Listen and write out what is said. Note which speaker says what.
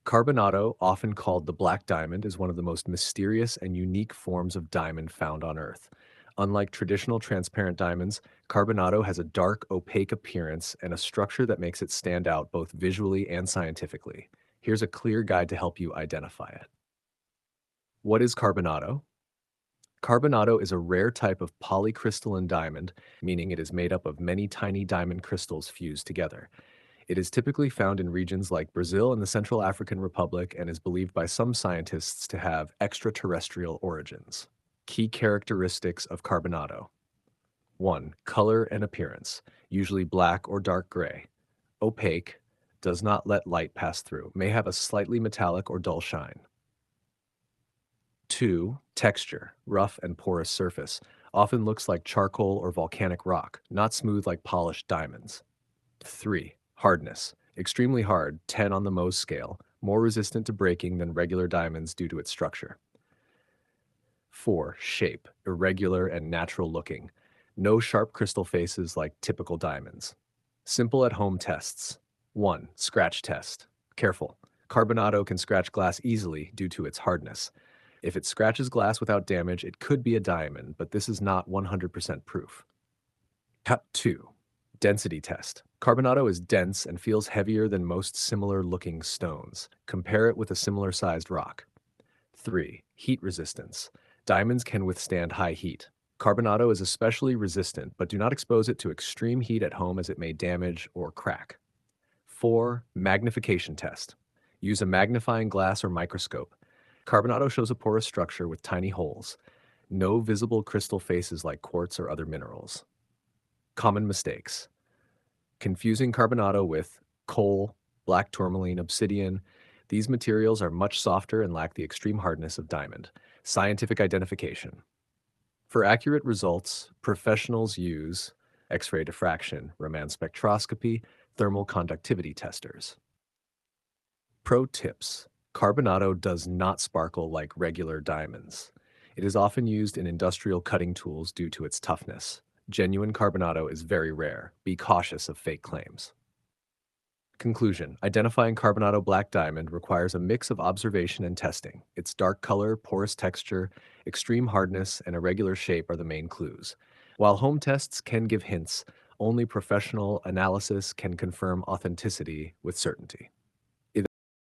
Speaker 1: Carbonado, often called the black diamond, is one of the most mysterious and unique forms of diamond found on Earth. Unlike traditional transparent diamonds, Carbonado has a dark, opaque appearance and a structure that makes it stand out both visually and scientifically. Here's a clear guide to help you identify it. What is Carbonado? Carbonado is a rare type of polycrystalline diamond, meaning it is made up of many tiny diamond crystals fused together. It is typically found in regions like Brazil and the Central African Republic and is believed by some scientists to have extraterrestrial origins. Key characteristics of Carbonado: 1. Color and appearance, usually black or dark gray. Opaque, does not let light pass through, may have a slightly metallic or dull shine. 2. Texture, rough and porous surface, often looks like charcoal or volcanic rock, not smooth like polished diamonds. 3. Hardness, extremely hard, 10 on the Mohs scale, more resistant to breaking than regular diamonds due to its structure. 4. Shape, irregular and natural looking, no sharp crystal faces like typical diamonds. Simple at home tests. 1. Scratch test. Careful. Carbonado can scratch glass easily due to its hardness. If it scratches glass without damage, it could be a diamond, but this is not 100% proof. Cut 2. Density test. Carbonado is dense and feels heavier than most similar looking stones. Compare it with a similar sized rock. 3. Heat resistance. Diamonds can withstand high heat. Carbonado is especially resistant, but do not expose it to extreme heat at home as it may damage or crack. 4. Magnification test. Use a magnifying glass or microscope. Carbonado shows a porous structure with tiny holes. No visible crystal faces like quartz or other minerals. Common mistakes: confusing Carbonado with coal, black tourmaline, obsidian. These materials are much softer and lack the extreme hardness of diamond. Scientific identification. For accurate results, professionals use X-ray diffraction, Raman spectroscopy, thermal conductivity testers. Pro tips: Carbonado does not sparkle like regular diamonds. It is often used in industrial cutting tools due to its toughness. Genuine Carbonado is very rare. Be cautious of fake claims. Conclusion: identifying Carbonado black diamond requires a mix of observation and testing. Its dark color, porous texture, extreme hardness, and irregular shape are the main clues. While home tests can give hints, only professional analysis can confirm authenticity with certainty.